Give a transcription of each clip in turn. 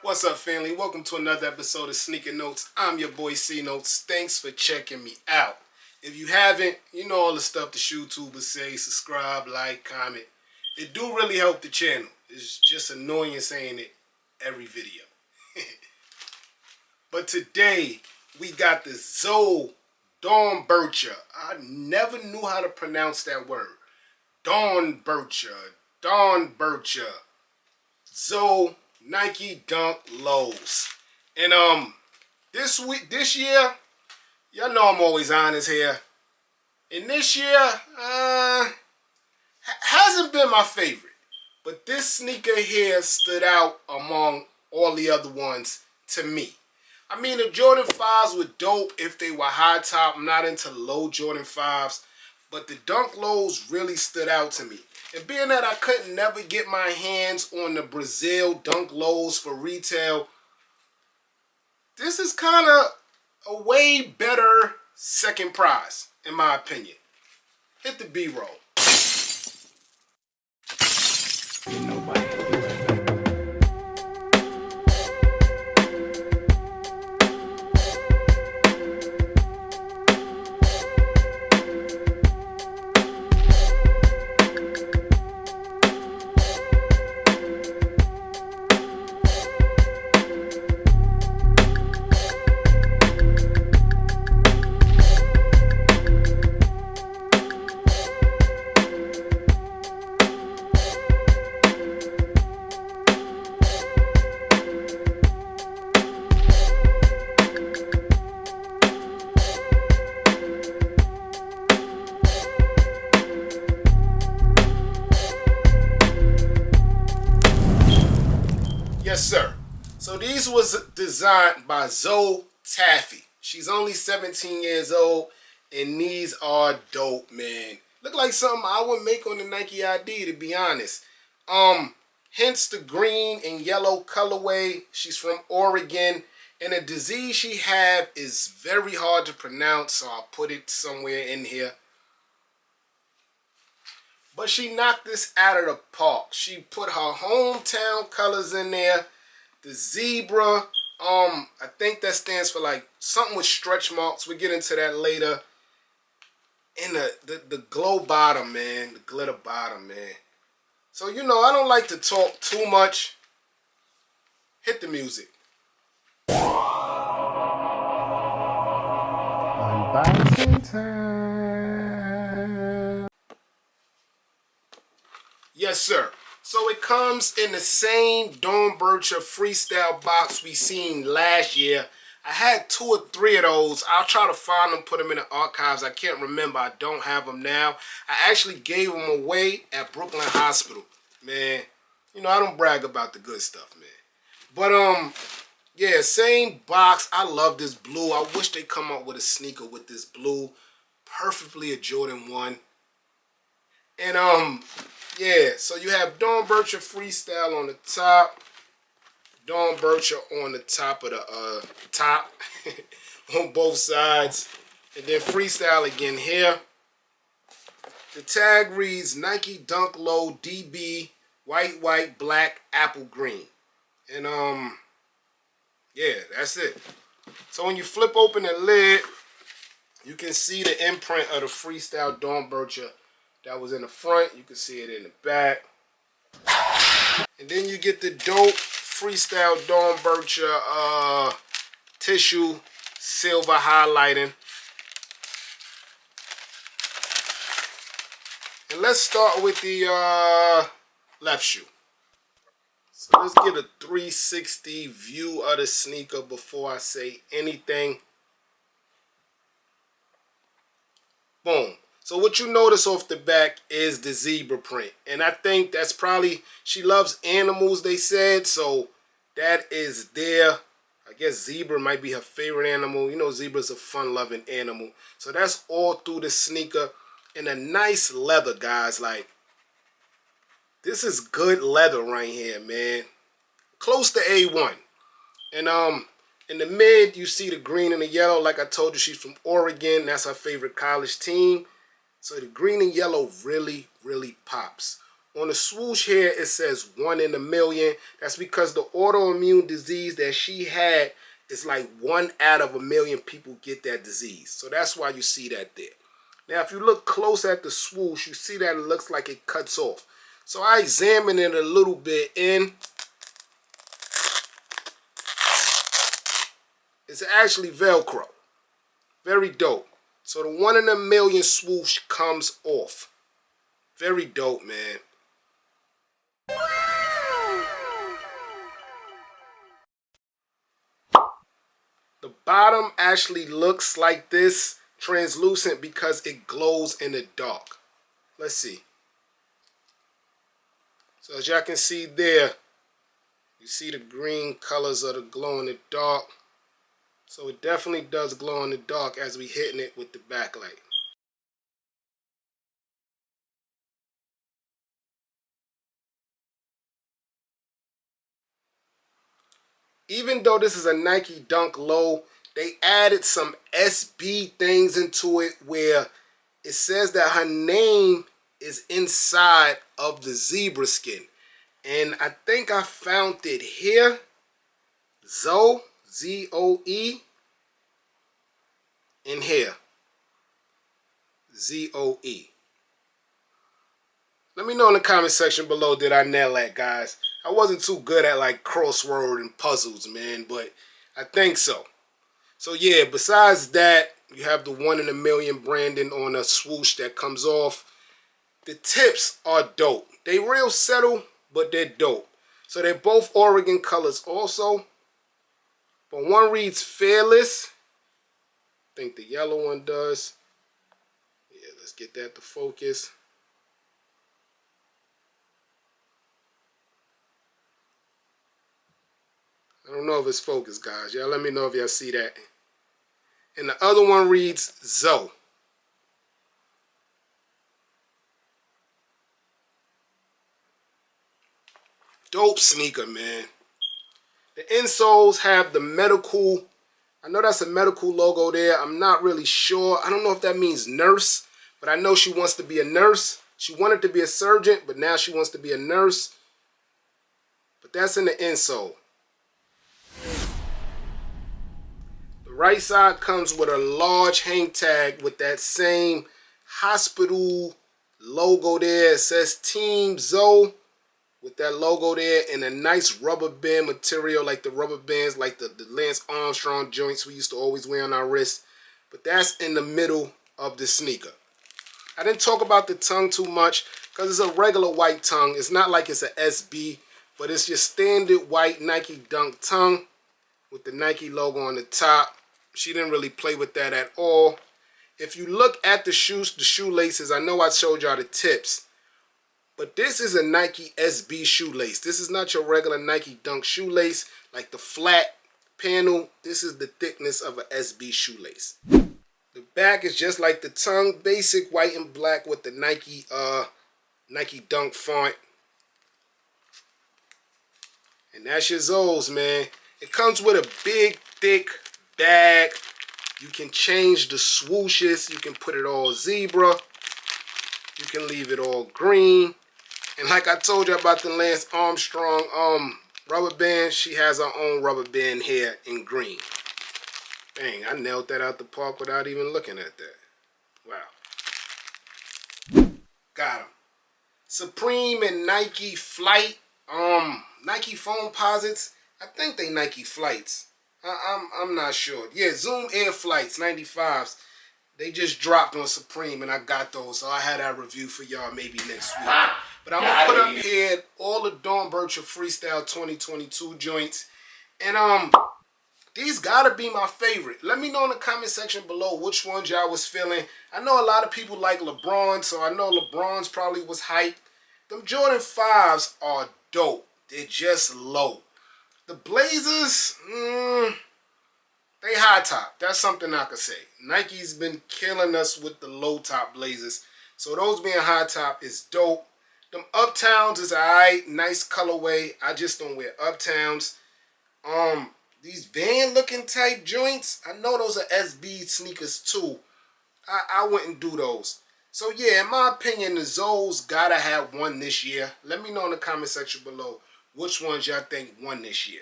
What's up, family? Welcome to another episode of Sneaker Notes. I'm your boy C Notes. Thanks for checking me out. If you haven't, you know all the stuff the YouTubers say. Subscribe, like, comment. It do really help the channel. It's just annoying saying it every video. But today, we got the Doernbecher. I never knew how to pronounce that word. Doernbecher. Zoe Nike Dunk Lows. And this year, y'all know I'm always honest here. And this year, hasn't been my favorite. But this sneaker here stood out among all the other ones to me. I mean, the Jordan 5s were dope if they were high top. I'm not into low Jordan 5s. But the Dunk Lows really stood out to me. And being that I couldn't never get my hands on the Brazil Dunk Lows for retail, this is kind of a way better second prize, in my opinion. Hit the B-roll. Yes, sir. So these was designed by Zoe Taffy. She's only 17 years old, and these are dope, man. Look like something I would make on the Nike ID, to be honest. Hence the green and yellow colorway. She's from Oregon, and the disease she have is very hard to pronounce, so I'll put it somewhere in here. But she knocked this out of the park. She put her hometown colors in there. The zebra, I think that stands for like something with stretch marks. We'll get into that later. And the glow bottom, man. The glitter bottom, man. So, you know, I don't like to talk too much. Hit the music. Unboxing time. Yes, sir. So it comes in the same Doernbecher Freestlye box we seen last year. I had 2 or 3 of those. I'll try to find them, put them in the archives. I can't remember. I don't have them now. I actually gave them away at Brooklyn Hospital. Man, you know, I don't brag about the good stuff, man. But, yeah, same box. I love this blue. I wish they come up with a sneaker with this blue. Perfectly a Jordan 1. And, yeah, so you have Doernbecher Freestlye on the top, Doernbecher on the top of the top on both sides, and then Freestlye again here. The tag reads Nike Dunk Low DB white, black, apple green, and yeah, that's it. So when you flip open the lid, you can see the imprint of the Freestlye Doernbecher. That was in the front. You can see it in the back. And then you get the dope Freestlye Doernbecher tissue silver highlighting. And let's start with the left shoe. So let's get a 360 view of the sneaker before I say anything. Boom. So what you notice off the back is the zebra print. And I think that's probably, she loves animals, they said. So that is there. I guess zebra might be her favorite animal. You know, zebra's a fun-loving animal. So that's all through the sneaker. And a nice leather, guys. Like, this is good leather right here, man. Close to A1. And in the mid, you see the green and the yellow. Like I told you, she's from Oregon. That's her favorite college team. So the green and yellow really, really pops. On the swoosh here, it says 1 in a million. That's because the autoimmune disease that she had is like 1 out of a million people get that disease. So that's why you see that there. Now, if you look close at the swoosh, you see that it looks like it cuts off. So I examined it a little bit, and it's actually Velcro. Very dope. So the 1 in a million swoosh comes off. Very dope, man. The bottom actually looks like this, translucent, because it glows in the dark. Let's see. So as y'all can see there, you see the green colors of the glow in the dark. So it definitely does glow in the dark as we hitting it with the backlight. Even though this is a Nike Dunk Low, they added some SB things into it where it says that her name is inside of the zebra skin. And I think I found it here. Zoe, Z-O-E, in here. Z-O-E. Let me know in the comment section below, did I nail that, guys? I wasn't too good at like crossword and puzzles, man, but I think so. So yeah, besides that, you have the 1 in a million branding on a swoosh that comes off. The tips are dope. They real subtle, but they're dope. So they're both Oregon colors also. But one reads Fearless. I think the yellow one does. Yeah, let's get that to focus. I don't know if it's focused, guys. Y'all let me know if y'all see that. And the other one reads Zoe. Dope sneaker, man. The insoles have the medical. I know that's a medical logo there. I'm not really sure. I don't know if that means nurse, but I know she wants to be a nurse. She wanted to be a surgeon, but now she wants to be a nurse. But that's in the insole. The right side comes with a large hang tag with that same hospital logo there. It says Team Zoe with that logo there, and a nice rubber band material, like the rubber bands, like the Lance Armstrong joints we used to always wear on our wrists. But that's in the middle of the sneaker. I didn't talk about the tongue too much because it's a regular white tongue. It's not like it's a SB, but it's your standard white Nike Dunk tongue with the Nike logo on the top. She didn't really play with that at all. If you look at the shoes, the shoelaces, I know I showed y'all the tips, but this is a Nike SB shoelace. This is not your regular Nike Dunk shoelace, like the flat panel. This is the thickness of a SB shoelace. The back is just like the tongue, basic white and black with the Nike Dunk font. And that's your Zoes, man. It comes with a big, thick bag. You can change the swooshes. You can put it all zebra. You can leave it all green. And like I told you about the Lance Armstrong rubber band, she has her own rubber band here in green. Dang, I nailed that out the park without even looking at that. Wow. Got him. Supreme and Nike Flight. Nike foam posits. I think they Nike Flights. I'm not sure. Yeah, Zoom Air Flights 95s. They just dropped on Supreme, and I got those, so I had that review for y'all maybe next week. But I'm gonna put up here all the Doernbecher Freestyle 2022 joints, and these gotta be my favorite. Let me know in the comment section below which ones y'all was feeling. I know a lot of people like LeBron, so I know LeBron's probably was hyped. Them Jordan 5s are dope. They're just low. The Blazers, they high top. That's something I could say. Nike's been killing us with the low top Blazers. So those being high top is dope. Them Uptowns is alright. Nice colorway. I just don't wear Uptowns. These van looking type joints, I know those are SB sneakers too. I wouldn't do those. So yeah, in my opinion, the Zoes gotta have one this year. Let me know in the comment section below which ones y'all think won this year.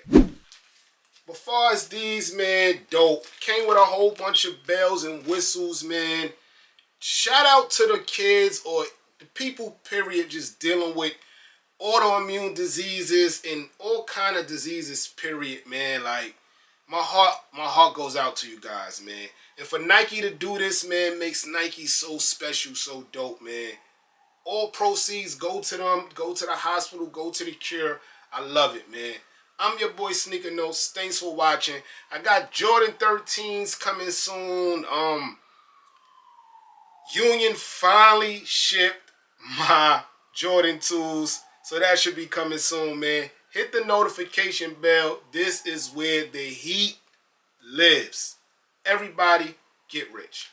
But far as these, man, dope. Came with a whole bunch of bells and whistles, man. Shout out to the kids or the people, period, just dealing with autoimmune diseases and all kind of diseases, period, man. Like, my heart goes out to you guys, man. And for Nike to do this, man, makes Nike so special, so dope, man. All proceeds go to them, go to the hospital, go to the cure. I love it, man. I'm your boy Sneaker Notes. Thanks for watching. I got Jordan 13s coming soon. Union finally shipped my Jordan 2s. So that should be coming soon, man. Hit the notification bell. This is where the heat lives. Everybody get rich.